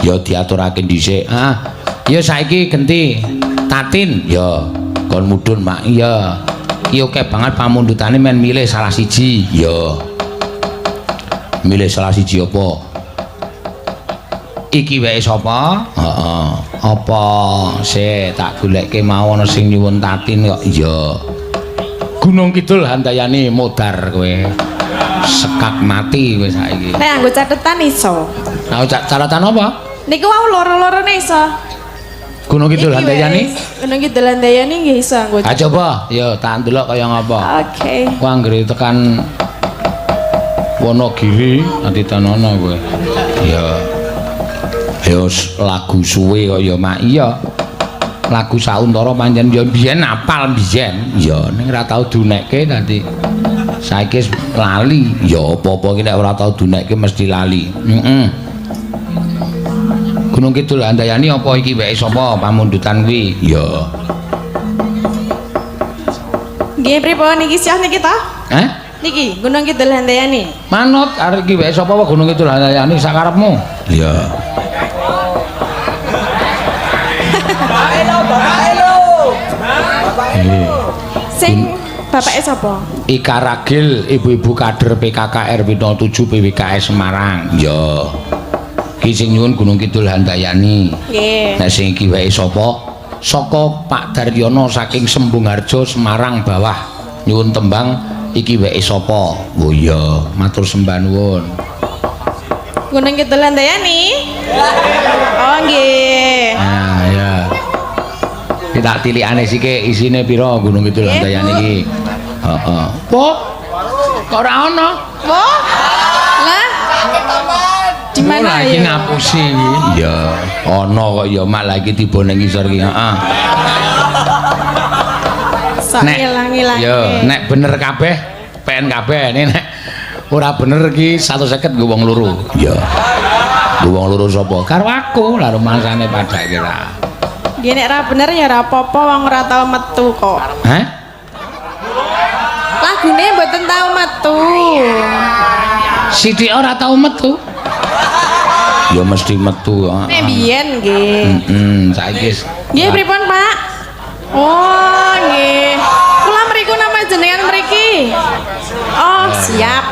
Ya diaturake dhisik. Ah, ya saiki genti Tatin. Ya kon mudhun mak. Iya. Iki oke banget pamundutane men milih salah siji. Ya. Milih salah siji apa? Iki wae sapa? Heeh. Apa sik tak goleke mau ana sing nyuwun Tatin kok. Iya. Gunung Kidul Handayani modar kowe. Sekak mati kowe saiki. Nek anggo catetan iso. Nah, catatan apa? Niku wau loro-lorone iso. Gunung Kidul Iki Handayani. wis, Gunung Kidul Handayani nggih iso anggo. Ah coba, ya tak ndelok kaya ngapa. Oke. Wah anggere tekan Wonogiri nanti tanono kowe. Ya. Ya lagu suwe kaya mak iya. Lagu sauntara pancen ya biyen apal biyen. Ya ning ora tau diunekke dadi saiki lali. Ya apa-apa iki nek ora tau diunekke mesti lali. Heeh. Gunung Kidul Handayani apa iki wae sapa pamundutan kuwi? Ya. Nggih pripun niki siah niki ta? Hah? Niki Gunung Kidul Handayani. Manut arek iki wae sapa wae Gunung Kidul Handayani sakarepmu. Iya. Sing bapake sapa? Ika Ragil, ibu-ibu kader PKK RW 07 PWKS Semarang. Ya. Ki sing nyuwun Gunung Kidul Handayani. Nggih. Nek sing iki wae sapa? Saka Pak Daryono saking Sembungharjo Semarang bawah. Nyuwun tembang iki wae sapa? Oh iya, matur sembah nuwun. Gunung Kidul Handayani? Oh nggih. Nah, ya. Kita tilikane sike isine pira Gunung Kidul Handayani iki? Heeh. Po? Kok ora ana? Wah. Lah. Di mana iki ya? ngapusi iki. Iya, ana kok ya mak lagi tiba ning ngisor iki. Heeh. Sok ilang-ilang. Ya, nek bener kabeh, PN kabeh. Nek ora bener iki 150 nggo wong loro. Iya. Nggo wong loro sapa? Karo aku, lah rumasane padha kira. Nggih nek ra bener ya ra apa-apa wong ora tau metu kok. Hah? Lagune mboten tau metu. Sithik ora tau metu. Ya mesti metu. Nek biyen nggih. Saiki Nggih pripun, Pak? Oh, nggih. Kula mriku nama jenengan mriki. Oh, siap.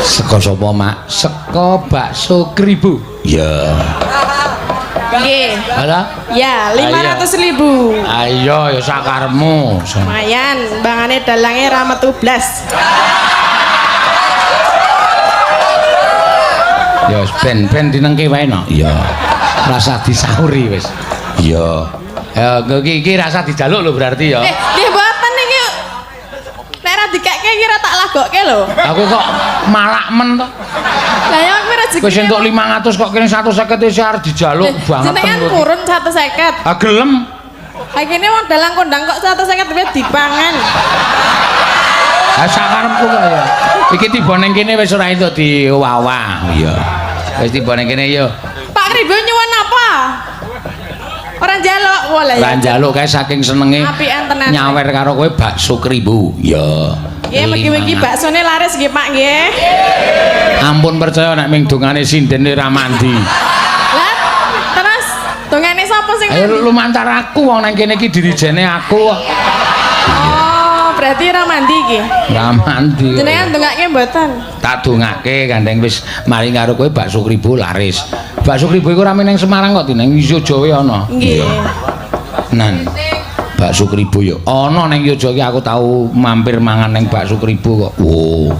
Seko sapa, Mak? Seko bakso Kribo. Ya. Nggih. Ala? Ya, 500.000. Ayo ya sakarepmu. Lumayan, bangane dalange ra metu blas. Ya ben dinengke wae no. Iya. Rasa disauri wis. Iya. Ya iki rasa dijaluk lho berarti ya. Nggih mboten niki. Nek ra dikekke iki ra tak lagokke lho. Aku kok malak men to. Lah ya kuwi rezeki. Wis entuk 500 kok kene 150 wis arep dijaluk banget. Jenengan purun 150. Ah gelem. Ha kene wong dalang kondang kok 150 wis dipangan. Ah sakarepku kok ya. Iki tiba ning kene wis ora entuk diwawah. Iya. Wis tiba ning kene ya. Pak Kribo nyuwun apa? Ora njaluk wae ya. Lah njaluk kae saking senenge Apian tenan. nyawer karo kowe bakso Kribo. Ya. Nggih mugi-mugi baksone laris nggih Pak nggih. Ampun percaya nek ming dongane sinden ora mandi. Lah terus dongane sapa sing Ayo lumantar aku wong nang kene iki dirijene aku. Oh, berarti ora mandi iki. Ora mandi. Jenengan ndongake mboten? Tak dongake gandeng wis mari karo kowe bakso Kribo laris. Bakso Kribo iku rame ning Semarang kok ning Yojo wae ana. Nggih. Nan. Bakso Kribo ya ana ning Yojo iki aku tau mampir mangan ning bakso Kribo kok. Oh.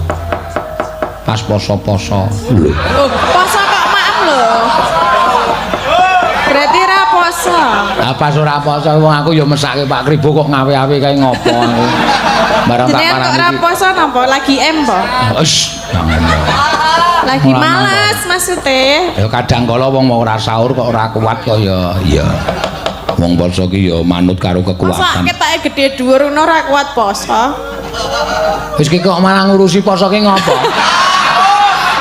Pas poso-poso. Lho. Oh, poso kok maaf lho. Berarti ra poso. Ah pas ora poso wong aku ya mesake Pak Kribo kok ngawe-awe kae ngopo aku. Barang tak Jenengan kok parani ra iki. poso napa? Lagi em po? Wes, jangan. Lagi Ora males maksudnya. Ya kadang kala wong mau ora sahur kok ora kuat kok ya. Iya. Wong poso ki ya manut karo Masa kekuatan. ketake gede dhuwur ngono ora kuat poso. Wis ki kok malah ngurusi poso ki ngopo?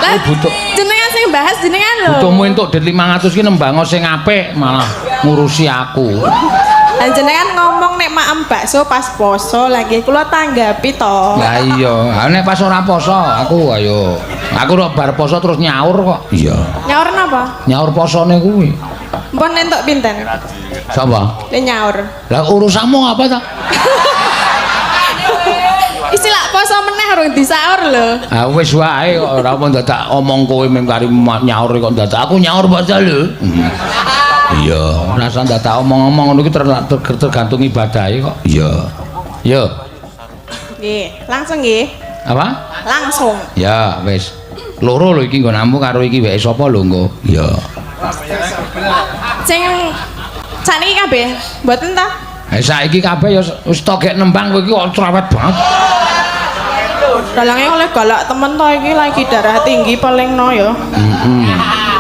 Lah butuh. jenengan sing bahas jenengan lho. Butuhmu entuk dit 500 ki nembang sing apik malah ngurusi aku. Lah jenengan ngomong nek maem bakso pas poso lagi kula tanggapi to. Lah iya, ha nek pas ora poso aku ayo. Aku nek bar poso terus nyaur kok. Iya. Nyaur napa? Nyaur posone kuwi. Mpun entuk pinten? Sapa? Le nyaur. Lah urusanmu apa ta? Istilah poso meneh urung disaur lho. Ah wis wae kok ora apa dadak omong kowe mung kari nyaur kok dadak aku nyaur baca lho. Iya, rasa dadak omong-omong ngono ki tergantung ibadahe kok. Iya. Yo. Nggih, langsung nggih. Apa? Langsung. Ya, wis. Loro lho iki nggonanmu karo iki weke sapa lho engko? Ya. Sing saniki kabeh mboten ta? Saiki kabeh ya wis togek nembang kowe iki kok cerewet banget. Dalange oleh galak temen to iki lagi darah tinggi paling no ya.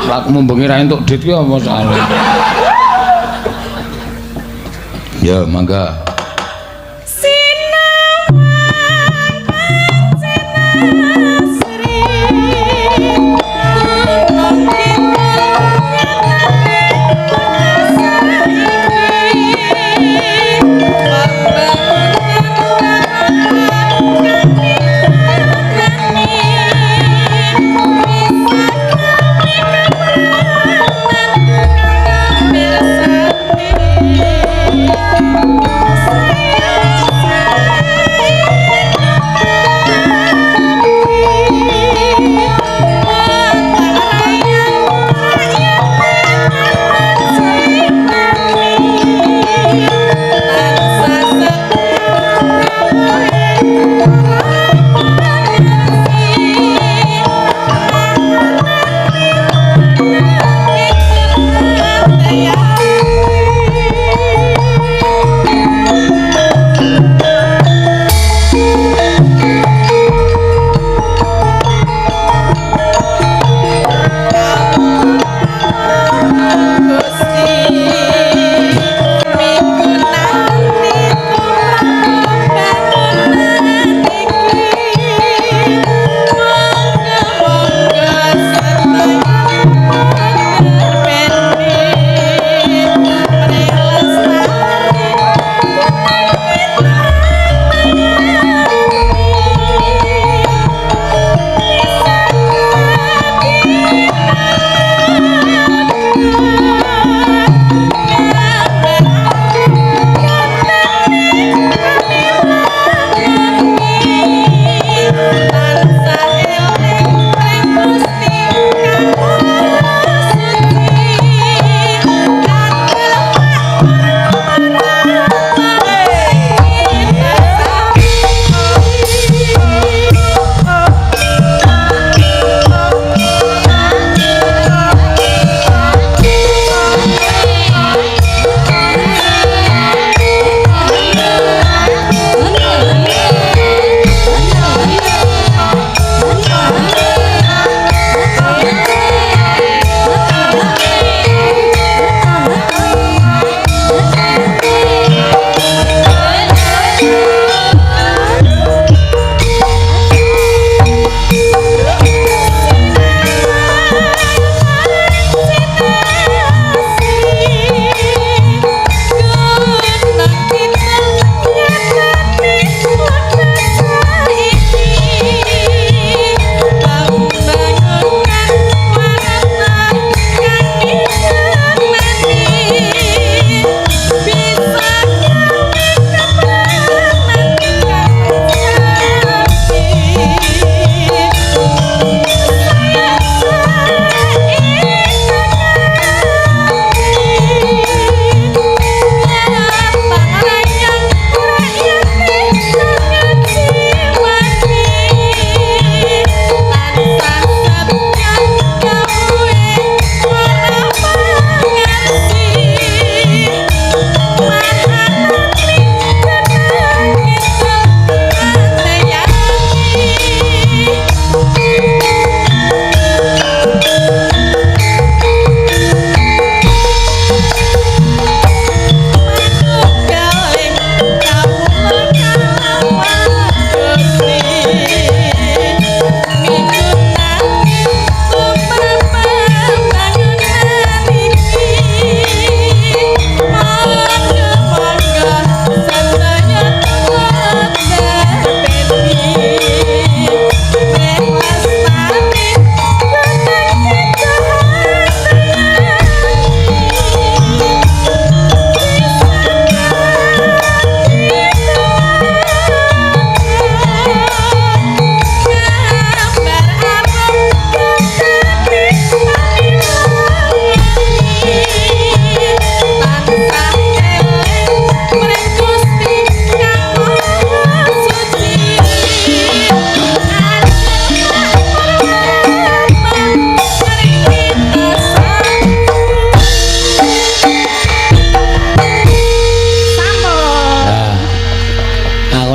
Lak mumbengi ra entuk dit ki apa soalé. Ya, mangga. Bersama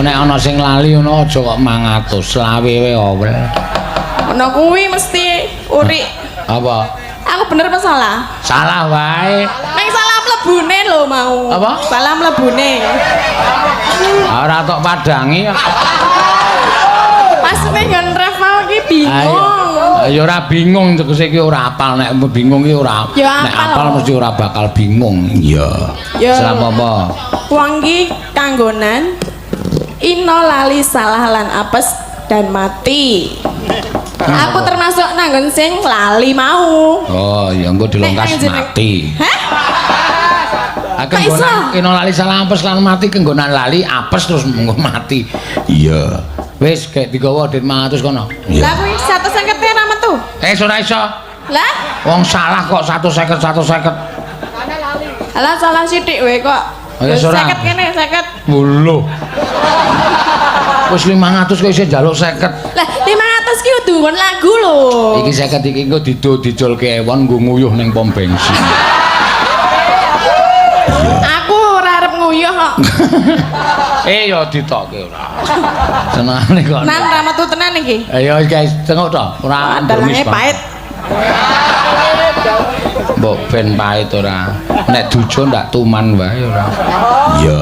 nek ana sing lali ngono aja kok 500 selawe wae owel. Ono kuwi mesti uri. Apa? Aku bener apa salah? Salah wae. Ning salah mlebune lho mau. Apa? Salah mlebune. Ora tok padangi. Pas ning nggon ref mau iki bingung. Ya ora bingung tegese iki ora apal nek bingung iki ora. Nek apal mesti ora bakal bingung. Iya. Selama apa? Wong iki kanggonan ino lali salah lan apes dan mati. Aku termasuk nanggon sing lali mau. Oh, ya engko dilongkas mati. Hah? Aku nggonan ino lali salah apes lan mati kenggonan lali apes terus mengko mati. Iya. Wis kek digawa Den 500 kono. Lah kuwi 150 e ra metu. Ora iso. Lah? Wong salah kok 150 150. Alah salah sithik wae kok. Wis ora. 50 kene 50. Lho. Wis 500 kok isih njaluk 50. Lah 500 ki kudu ngon lagu lho. Iki 50 iki engko didolke ewon nggo nguyuh ning pom bensin. Aku ora arep nguyuh kok. Ya ditokke ora. Senengane kok. Nan ra metu tenan iki. Ayo guys, tengok to. Ora Dalange pahit. Mbok ben pahit ora. Nek dujo ndak tuman wae ora. Iya.